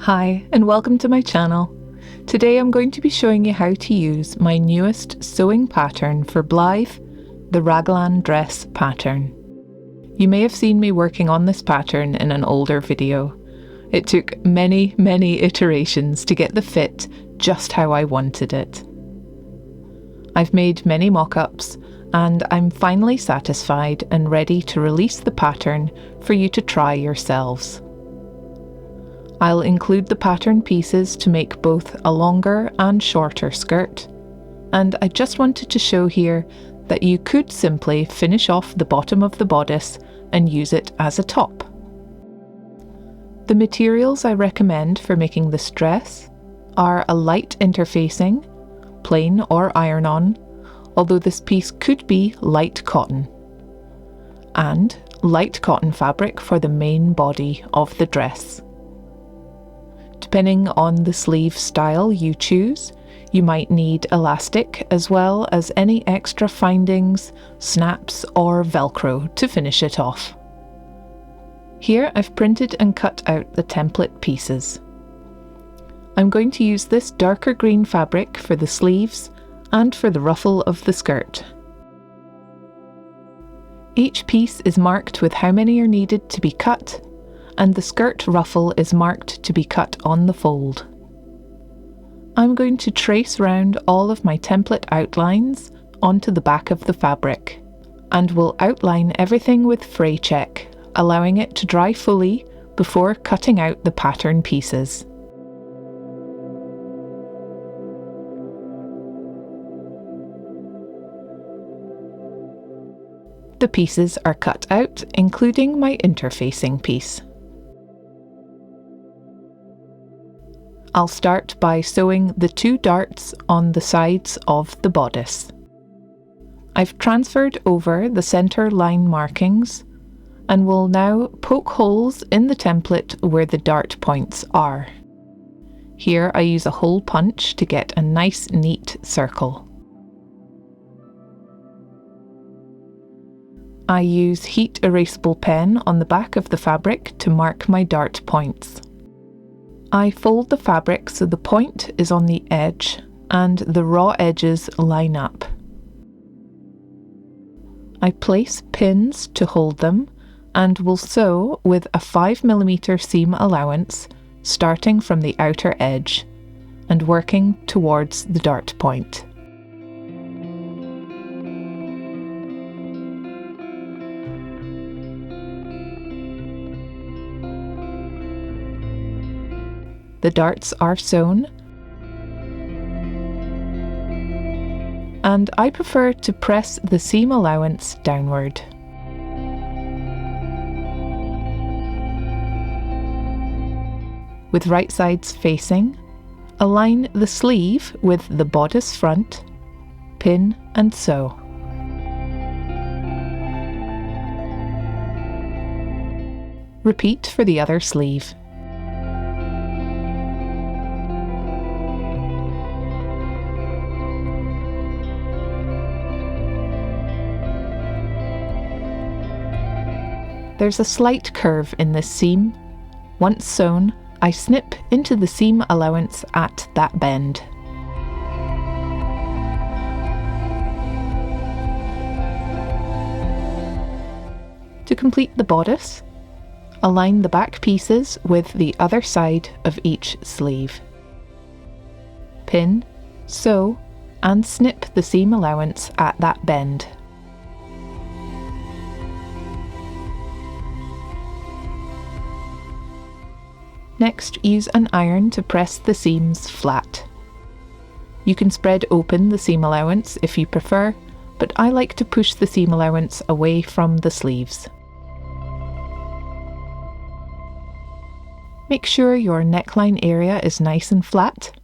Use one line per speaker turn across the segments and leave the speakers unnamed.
Hi, and welcome to my channel. Today I'm going to be showing you how to use my newest sewing pattern for Blythe, the Raglan dress pattern. You may have seen me working on this pattern in an older video. It took many iterations to get the fit just how I wanted it. I've made many mock-ups and I'm finally satisfied and ready to release the pattern for you to try yourselves. I'll include the pattern pieces to make both a longer and shorter skirt, and I just wanted to show here that you could simply finish off the bottom of the bodice and use it as a top. The materials I recommend for making this dress are a light interfacing, plain or iron-on, although this piece could be light cotton, and light cotton fabric for the main body of the dress. Depending on the sleeve style you choose, you might need elastic as well as any extra findings, snaps or Velcro to finish it off. Here I've printed and cut out the template pieces. I'm going to use this darker green fabric for the sleeves and for the ruffle of the skirt. Each piece is marked with how many are needed to be cut, and the skirt ruffle is marked to be cut on the fold. I'm going to trace round all of my template outlines onto the back of the fabric, and will outline everything with fray check, allowing it to dry fully before cutting out the pattern pieces. The pieces are cut out, including my interfacing piece. I'll start by sewing the two darts on the sides of the bodice. I've transferred over the centre line markings and will now poke holes in the template where the dart points are. Here I use a hole punch to get a nice neat circle. I use heat erasable pen on the back of the fabric to mark my dart points. I fold the fabric so the point is on the edge and the raw edges line up. I place pins to hold them and will sew with a 5mm seam allowance starting from the outer edge and working towards the dart point. The darts are sewn, and I prefer to press the seam allowance downward. With right sides facing, align the sleeve with the bodice front, pin and sew. Repeat for the other sleeve. There's a slight curve in this seam. Once sewn, I snip into the seam allowance at that bend. To complete the bodice, align the back pieces with the other side of each sleeve. Pin, sew, and snip the seam allowance at that bend. Next, use an iron to press the seams flat. You can spread open the seam allowance if you prefer, but I like to push the seam allowance away from the sleeves. Make sure your neckline area is nice and flat.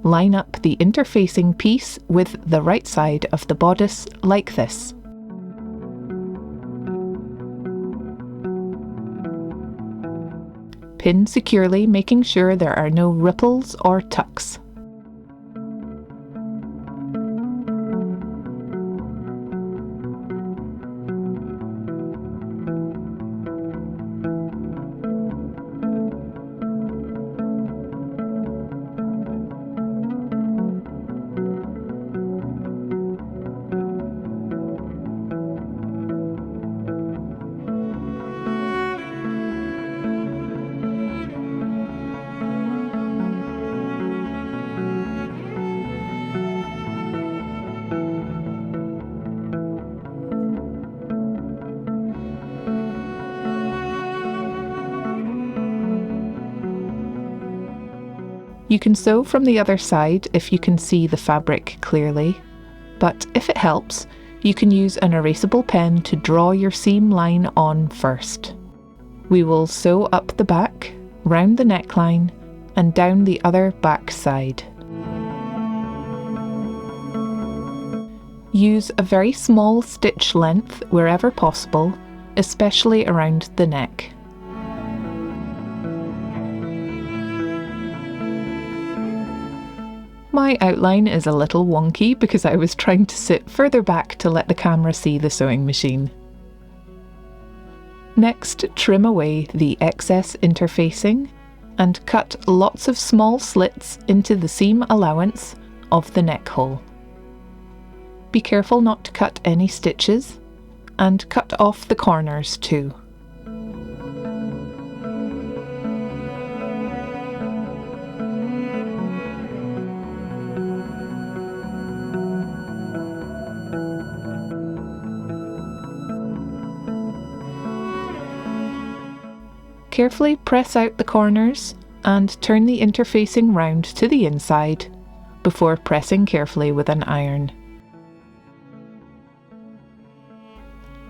Line up the interfacing piece with the right side of the bodice like this. Pin securely, making sure there are no ripples or tucks. You can sew from the other side if you can see the fabric clearly, but if it helps, you can use an erasable pen to draw your seam line on first. We will sew up the back, round the neckline, and down the other back side. Use a very small stitch length wherever possible, especially around the neck. My outline is a little wonky because I was trying to sit further back to let the camera see the sewing machine. Next, trim away the excess interfacing and cut lots of small slits into the seam allowance of the neck hole. Be careful not to cut any stitches, and cut off the corners too. Carefully press out the corners and turn the interfacing round to the inside before pressing carefully with an iron.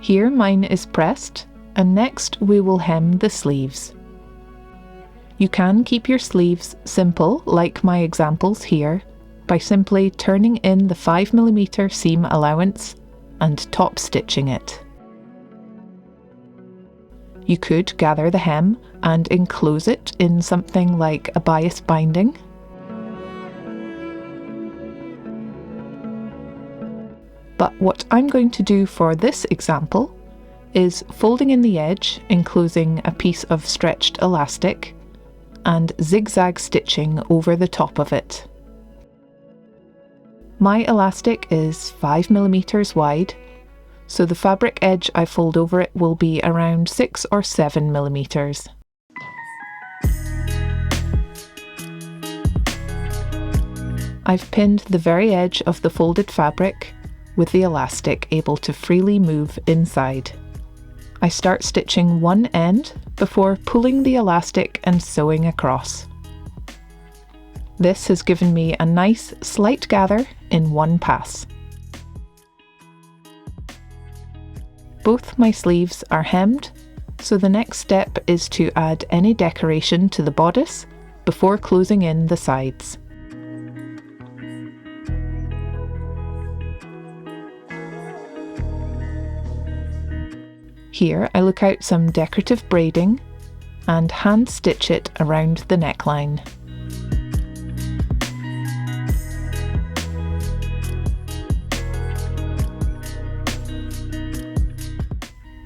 Here mine is pressed, and next we will hem the sleeves. You can keep your sleeves simple, like my examples here, by simply turning in the 5mm seam allowance and top stitching it. You could gather the hem and enclose it in something like a bias binding. But what I'm going to do for this example is folding in the edge, enclosing a piece of stretched elastic, and zigzag stitching over the top of it. My elastic is 5mm wide, so the fabric edge I fold over it will be around 6 or 7mm. I've pinned the very edge of the folded fabric with the elastic able to freely move inside. I start stitching one end before pulling the elastic and sewing across. This has given me a nice slight gather in one pass. Both my sleeves are hemmed, so the next step is to add any decoration to the bodice before closing in the sides. Here I look out some decorative braiding and hand stitch it around the neckline.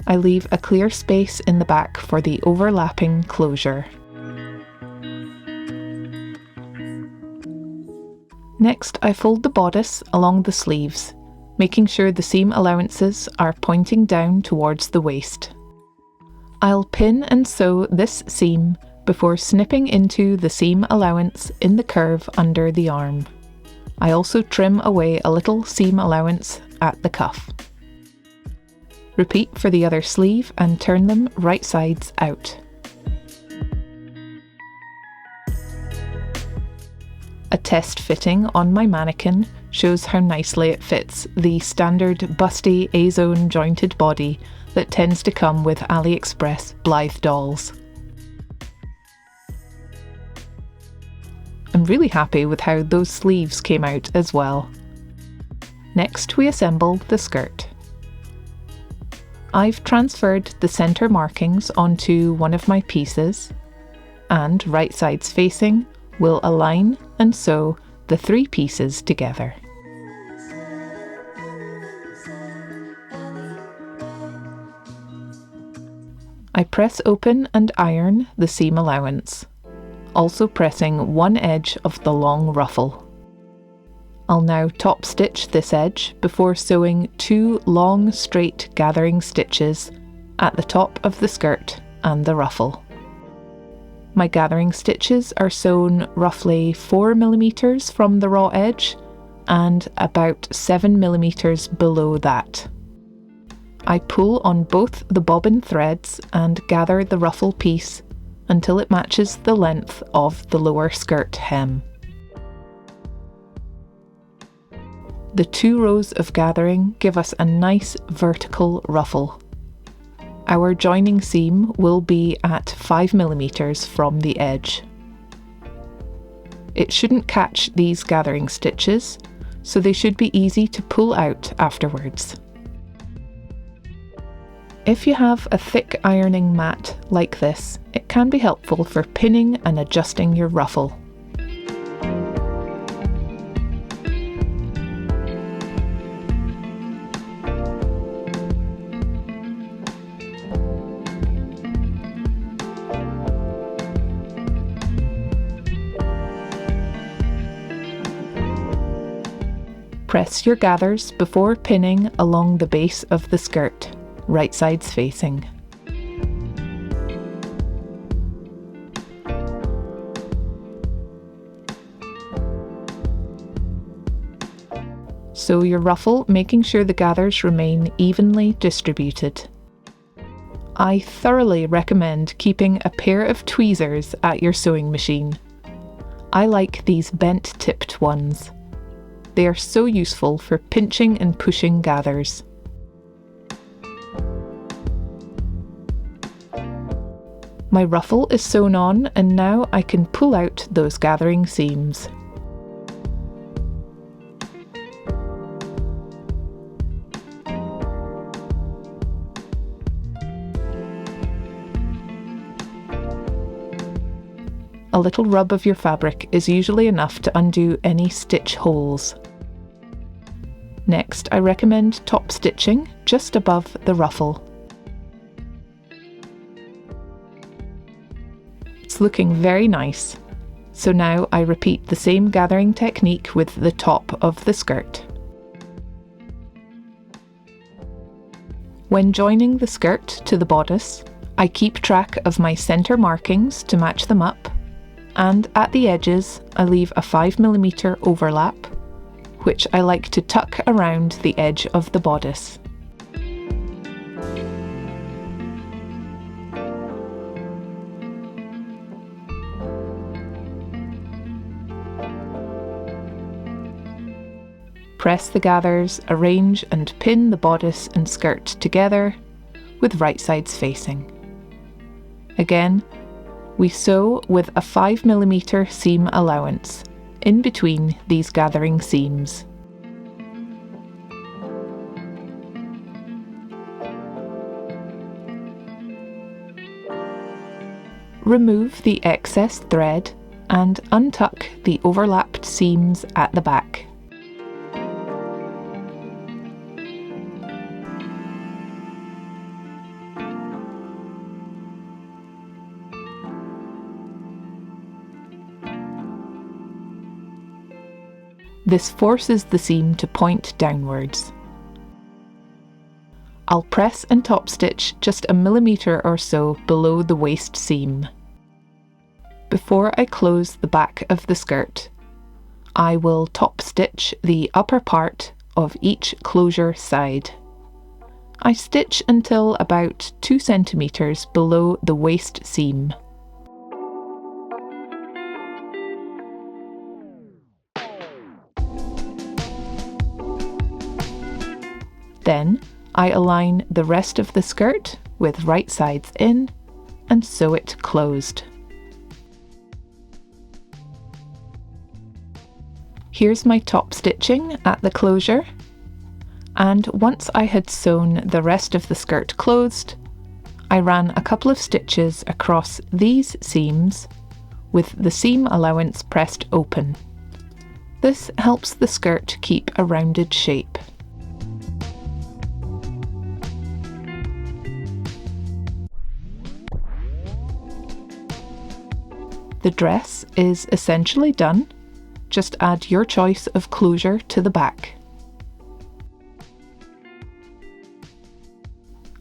I leave a clear space in the back for the overlapping closure. Next, I fold the bodice along the sleeves, making sure the seam allowances are pointing down towards the waist. I'll pin and sew this seam before snipping into the seam allowance in the curve under the arm. I also trim away a little seam allowance at the cuff. Repeat for the other sleeve and turn them right sides out. A test fitting on my mannequin shows how nicely it fits the standard busty A-zone jointed body that tends to come with AliExpress Blythe dolls. I'm really happy with how those sleeves came out as well. Next we assemble the skirt. I've transferred the centre markings onto one of my pieces, and right sides facing will align and sew the 3 pieces together. I press open and iron the seam allowance, also pressing one edge of the long ruffle. I'll now top stitch this edge before sewing 2 long straight gathering stitches at the top of the skirt and the ruffle. My gathering stitches are sewn roughly 4mm from the raw edge and about 7mm below that. I pull on both the bobbin threads and gather the ruffle piece until it matches the length of the lower skirt hem. the 2 rows of gathering give us a nice vertical ruffle. Our joining seam will be at 5mm from the edge. It shouldn't catch these gathering stitches, so they should be easy to pull out afterwards. If you have a thick ironing mat like this, it can be helpful for pinning and adjusting your ruffle. Press your gathers before pinning along the base of the skirt, right sides facing. Sew your ruffle, making sure the gathers remain evenly distributed. I thoroughly recommend keeping a pair of tweezers at your sewing machine. I like these bent-tipped ones. They are so useful for pinching and pushing gathers. My ruffle is sewn on, and now I can pull out those gathering seams. A little rub of your fabric is usually enough to undo any stitch holes. Next, I recommend top stitching just above the ruffle. It's looking very nice. So now I repeat the same gathering technique with the top of the skirt. When joining the skirt to the bodice, I keep track of my centre markings to match them up, and at the edges I leave a 5mm overlap, which I like to tuck around the edge of the bodice. Press the gathers, arrange and pin the bodice and skirt together with right sides facing. Again, we sew with a 5mm seam allowance in between these gathering seams. Remove the excess thread and untuck the overlapped seams at the back. This forces the seam to point downwards. I'll press and top stitch just 1mm or so below the waist seam. Before I close the back of the skirt, I will top stitch the upper part of each closure side. I stitch until about 2 centimeters below the waist seam. Then I align the rest of the skirt with right sides in and sew it closed. Here's my top stitching at the closure, and once I had sewn the rest of the skirt closed, I ran a couple of stitches across these seams with the seam allowance pressed open. This helps the skirt keep a rounded shape. The dress is essentially done. Just add your choice of closure to the back.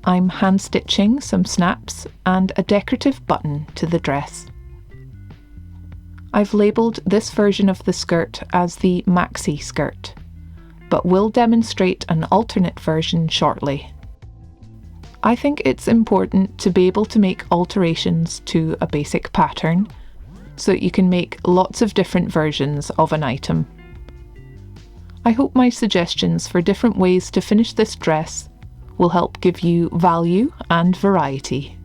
I'm hand stitching some snaps and a decorative button to the dress. I've labelled this version of the skirt as the maxi skirt, but will demonstrate an alternate version shortly. I think it's important to be able to make alterations to a basic pattern so that you can make lots of different versions of an item. I hope my suggestions for different ways to finish this dress will help give you value and variety.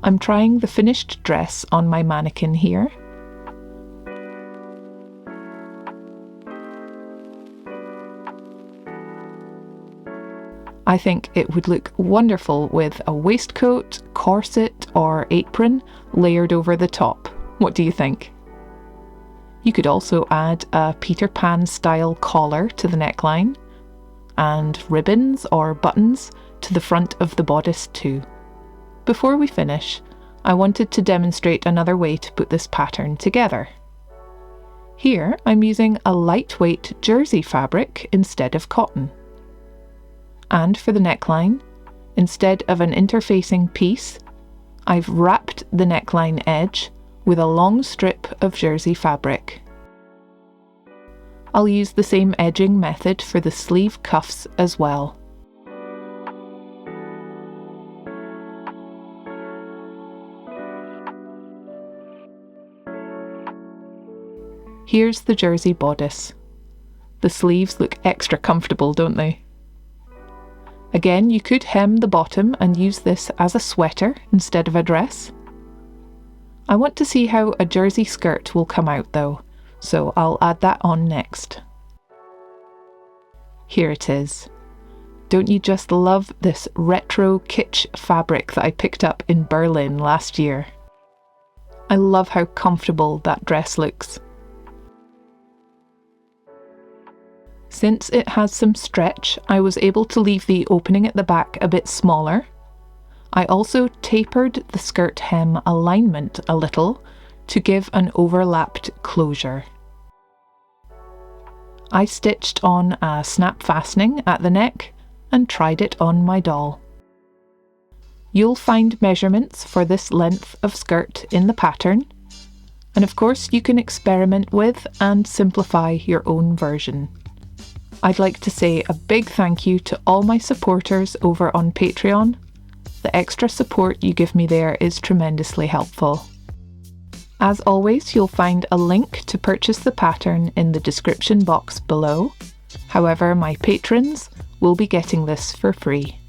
I'm trying the finished dress on my mannequin here. I think it would look wonderful with a waistcoat, corset or apron layered over the top. What do you think? You could also add a Peter Pan style collar to the neckline and ribbons or buttons to the front of the bodice too. Before we finish, I wanted to demonstrate another way to put this pattern together. Here I'm using a lightweight jersey fabric instead of cotton. And for the neckline, instead of an interfacing piece, I've wrapped the neckline edge with a long strip of jersey fabric. I'll use the same edging method for the sleeve cuffs as well. Here's the jersey bodice. The sleeves look extra comfortable, don't they? Again, you could hem the bottom and use this as a sweater instead of a dress. I want to see how a jersey skirt will come out though, so I'll add that on next. Here it is. Don't you just love this retro kitsch fabric that I picked up in Berlin last year? I love how comfortable that dress looks. Since it has some stretch, I was able to leave the opening at the back a bit smaller. I also tapered the skirt hem alignment a little to give an overlapped closure. I stitched on a snap fastening at the neck and tried it on my doll. You'll find measurements for this length of skirt in the pattern, and of course you can experiment with and simplify your own version. I'd like to say a big thank you to all my supporters over on Patreon. The extra support you give me there is tremendously helpful. As always, you'll find a link to purchase the pattern in the description box below. However, my patrons will be getting this for free.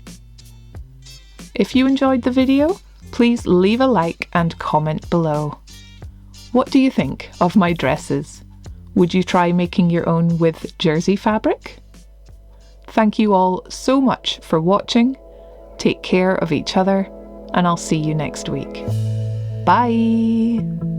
If you enjoyed the video, please leave a like and comment below. What do you think of my dresses? Would you try making your own with jersey fabric? Thank you all so much for watching. Take care of each other, and I'll see you next week. Bye!